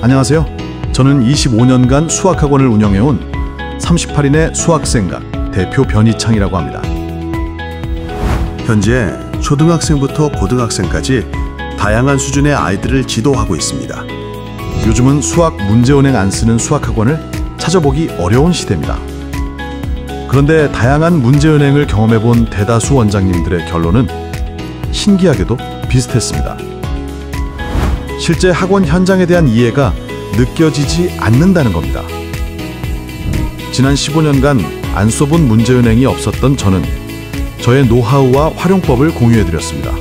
안녕하세요. 저는 25년간 수학학원을 운영해온 38인의 수학생각 대표 변희창이라고 합니다. 현재 초등학생부터 고등학생까지 다양한 수준의 아이들을 지도하고 있습니다. 요즘은 수학 문제은행 안 쓰는 수학학원을 찾아보기 어려운 시대입니다. 그런데 다양한 문제은행을 경험해본 대다수 원장님들의 결론은 신기하게도 비슷했습니다. 실제 학원 현장에 대한 이해가 느껴지지 않는다는 겁니다. 지난 15년간 안 써본 문제은행이 없었던 저는 저의 노하우와 활용법을 공유해드렸습니다.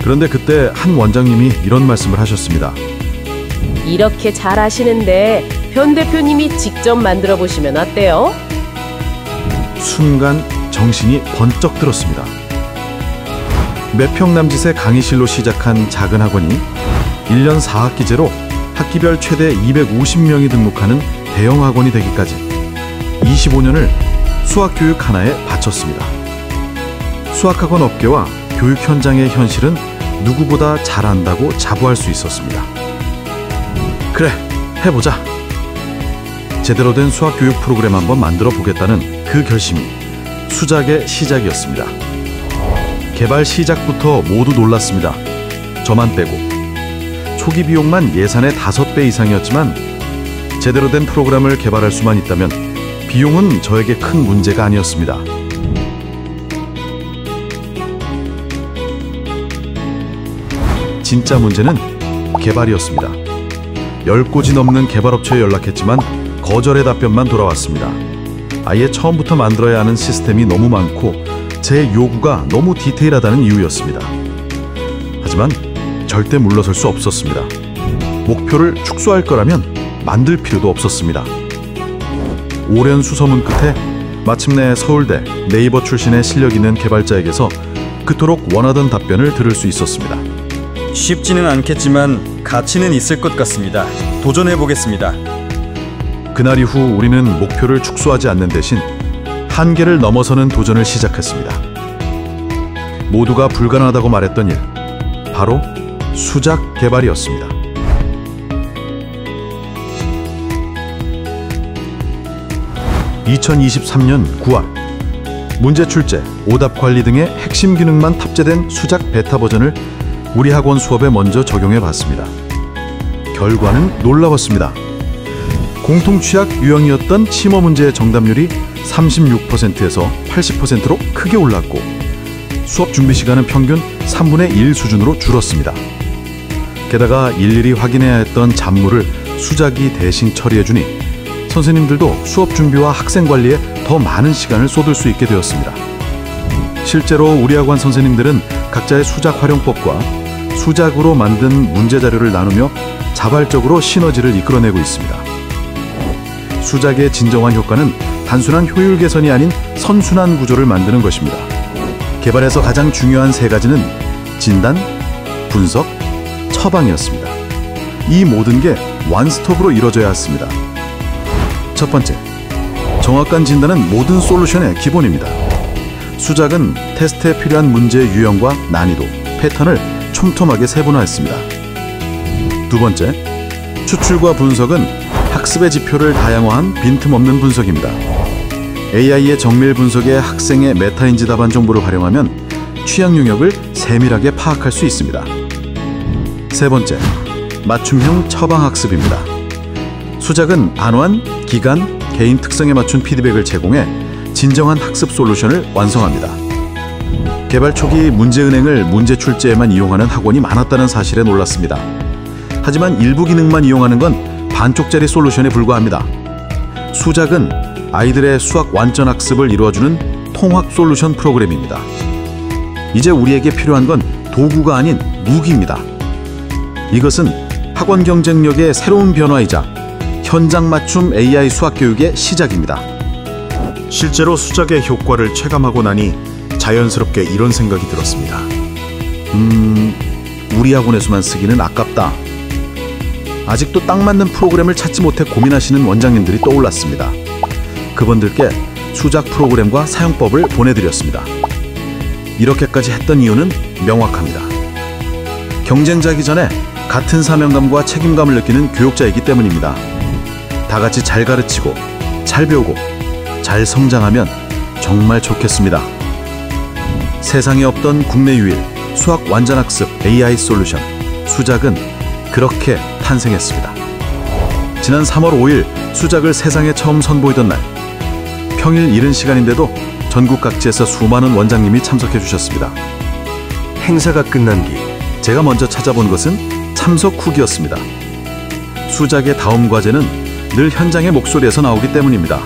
그런데 그때 한 원장님이 이런 말씀을 하셨습니다. 이렇게 잘 하시는데 변 대표님이 직접 만들어 보시면 어때요? 순간 정신이 번쩍 들었습니다. 몇 평남짓의 강의실로 시작한 작은 학원이 1년 4학기제로 학기별 최대 250명이 등록하는 대형 학원이 되기까지 25년을 수학교육 하나에 바쳤습니다. 수학학원 업계와 교육 현장의 현실은 누구보다 잘 안다고 자부할 수 있었습니다. 그래, 해보자. 제대로 된 수학교육 프로그램 한번 만들어 보겠다는 그 결심이 수작의 시작이었습니다. 개발 시작부터 모두 놀랐습니다. 저만 빼고. 초기 비용만 예산의 5배 이상이었지만 제대로 된 프로그램을 개발할 수만 있다면 비용은 저에게 큰 문제가 아니었습니다. 진짜 문제는 개발이었습니다. 10곳이 넘는 개발업체에 연락했지만 거절의 답변만 돌아왔습니다. 아예 처음부터 만들어야 하는 시스템이 너무 많고 제 요구가 너무 디테일하다는 이유였습니다. 하지만 절대 물러설 수 없었습니다. 목표를 축소할 거라면 만들 필요도 없었습니다. 오랜 수소문 끝에 마침내 서울대 네이버 출신의 실력 있는 개발자에게서 그토록 원하던 답변을 들을 수 있었습니다. 쉽지는 않겠지만 가치는 있을 것 같습니다. 도전해 보겠습니다. 그날 이후 우리는 목표를 축소하지 않는 대신 한계를 넘어서는 도전을 시작했습니다. 모두가 불가능하다고 말했던 일, 바로 수작 개발이었습니다. (2023년 9월) 문제 출제, 오답 관리 등의 핵심 기능만 탑재된 수작 베타 버전을 우리 학원 수업에 먼저 적용해 봤습니다. 결과는 놀라웠습니다. 공통 취약 유형이었던 침어 문제의 정답률이 36%에서 80%로 크게 올랐고 수업 준비 시간은 평균 3분의 1 수준으로 줄었습니다. 게다가 일일이 확인해야 했던 잡무를 수작이 대신 처리해주니 선생님들도 수업 준비와 학생 관리에 더 많은 시간을 쏟을 수 있게 되었습니다. 실제로 우리 학원 선생님들은 각자의 수작 활용법과 수작으로 만든 문제 자료를 나누며 자발적으로 시너지를 이끌어내고 있습니다. 수작의 진정한 효과는 단순한 효율 개선이 아닌 선순환 구조를 만드는 것입니다. 개발에서 가장 중요한 3가지는 진단, 분석, 처방이었습니다. 이 모든 게 원스톱으로 이루어져야 했습니다. 첫 번째, 정확한 진단은 모든 솔루션의 기본입니다. 수작은 테스트에 필요한 문제의 유형과 난이도, 패턴을 촘촘하게 세분화했습니다. 두 번째, 추출과 분석은 학습의 지표를 다양화한 빈틈없는 분석입니다. AI의 정밀 분석에 학생의 메타인지 답안 정보를 활용하면 취약 영역을 세밀하게 파악할 수 있습니다. 세 번째, 맞춤형 처방학습입니다. 수작은 안원, 기간, 개인 특성에 맞춘 피드백을 제공해 진정한 학습 솔루션을 완성합니다. 개발 초기 문제은행을 문제 출제에만 이용하는 학원이 많았다는 사실에 놀랐습니다. 하지만 일부 기능만 이용하는 건 반쪽짜리 솔루션에 불과합니다. 수작은 아이들의 수학 완전 학습을 이루어주는 통합 솔루션 프로그램입니다. 이제 우리에게 필요한 건 도구가 아닌 무기입니다. 이것은 학원 경쟁력의 새로운 변화이자 현장 맞춤 AI 수학 교육의 시작입니다. 실제로 수작의 효과를 체감하고 나니 자연스럽게 이런 생각이 들었습니다. 우리 학원에서만 쓰기는 아깝다. 아직도 딱 맞는 프로그램을 찾지 못해 고민하시는 원장님들이 떠올랐습니다. 그분들께 수작 프로그램과 사용법을 보내드렸습니다. 이렇게까지 했던 이유는 명확합니다. 경쟁자이기 전에 같은 사명감과 책임감을 느끼는 교육자이기 때문입니다. 다 같이 잘 가르치고 잘 배우고 잘 성장하면 정말 좋겠습니다. 세상에 없던 국내 유일 수학 완전학습 AI 솔루션 수작은 그렇게 탄생했습니다. 지난 3월 5일 수작을 세상에 처음 선보이던 날, 평일 이른 시간인데도 전국 각지에서 수많은 원장님이 참석해 주셨습니다. 행사가 끝난 뒤 제가 먼저 찾아본 것은 참석 후기였습니다. 수작의 다음 과제는 늘 현장의 목소리에서 나오기 때문입니다.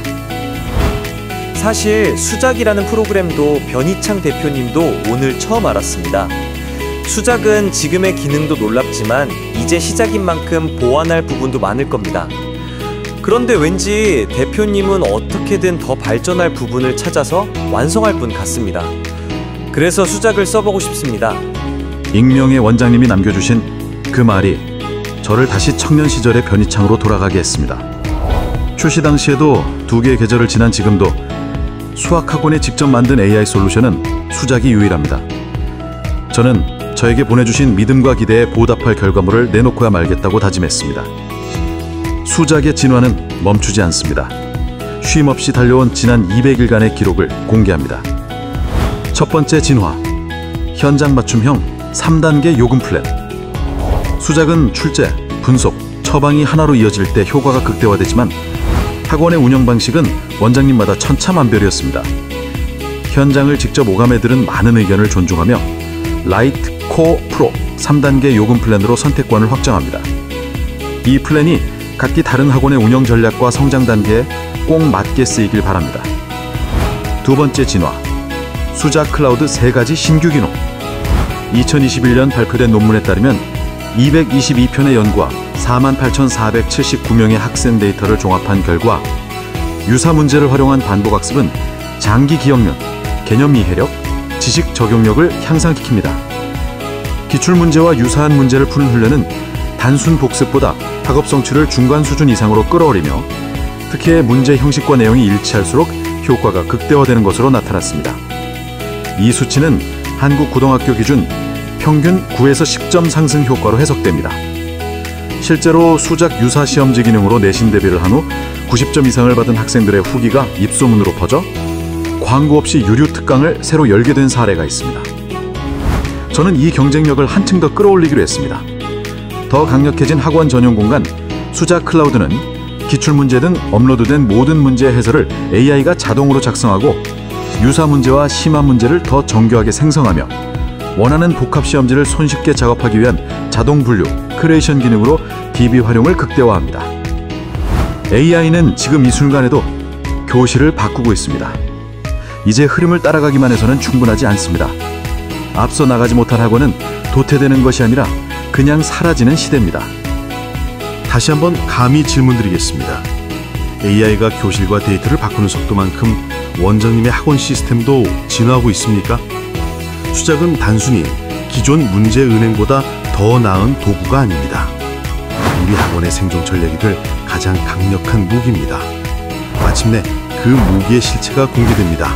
사실 수작이라는 프로그램도 변희창 대표님도 오늘 처음 알았습니다. 수작은 지금의 기능도 놀랍지만 이제 시작인 만큼 보완할 부분도 많을 겁니다. 그런데 왠지 대표님은 어떻게든 더 발전할 부분을 찾아서 완성할 분 같습니다. 그래서 수작을 써보고 싶습니다. 익명의 원장님이 남겨주신 그 말이 저를 다시 청년 시절의 변희창으로 돌아가게 했습니다. 출시 당시에도 2개의 계절을 지난 지금도 수학학원에 직접 만든 AI 솔루션은 수작이 유일합니다. 저는 저에게 보내주신 믿음과 기대에 보답할 결과물을 내놓고야 말겠다고 다짐했습니다. 수작의 진화는 멈추지 않습니다. 쉼없이 달려온 지난 200일간의 기록을 공개합니다. 첫 번째 진화, 현장 맞춤형 3단계 요금 플랜. 수작은 출제, 분석, 처방이 하나로 이어질 때 효과가 극대화되지만 학원의 운영 방식은 원장님마다 천차만별이었습니다. 현장을 직접 오감해 들은 많은 의견을 존중하며 라이트, 코어, 프로 3단계 요금 플랜으로 선택권을 확정합니다. 이 플랜이 각기 다른 학원의 운영 전략과 성장 단계에 꼭 맞게 쓰이길 바랍니다. 두 번째 진화, 수작 클라우드 3가지 신규 기능. 2021년 발표된 논문에 따르면 222편의 연구와 48,479명의 학생 데이터를 종합한 결과 유사 문제를 활용한 반복학습은 장기 기억력, 개념 이해력, 지식 적용력을 향상시킵니다. 기출문제와 유사한 문제를 푸는 훈련은 단순 복습보다 학업 성취를 중간 수준 이상으로 끌어올리며 특히 문제 형식과 내용이 일치할수록 효과가 극대화되는 것으로 나타났습니다. 이 수치는 한국 고등학교 기준 평균 9에서 10점 상승 효과로 해석됩니다. 실제로 수작 유사 시험지 기능으로 내신 대비를 한 후 90점 이상을 받은 학생들의 후기가 입소문으로 퍼져 광고 없이 유료 특강을 새로 열게 된 사례가 있습니다. 저는 이 경쟁력을 한층 더 끌어올리기로 했습니다. 더 강력해진 학원 전용 공간 수작 클라우드는 기출문제 등 업로드된 모든 문제의 해설을 AI가 자동으로 작성하고 유사 문제와 심화 문제를 더 정교하게 생성하며 원하는 복합 시험지를 손쉽게 작업하기 위한 자동 분류, 크레이션 기능으로 DB 활용을 극대화합니다. AI는 지금 이 순간에도 교실을 바꾸고 있습니다. 이제 흐름을 따라가기만 해서는 충분하지 않습니다. 앞서 나가지 못한 학원은 도태되는 것이 아니라 그냥 사라지는 시대입니다. 다시 한번 감히 질문드리겠습니다. AI가 교실과 데이터를 바꾸는 속도만큼 원장님의 학원 시스템도 진화하고 있습니까? 수작은 단순히 기존 문제 은행보다 더 나은 도구가 아닙니다. 우리 학원의 생존 전략이 될 가장 강력한 무기입니다. 마침내 그 무기의 실체가 공개됩니다.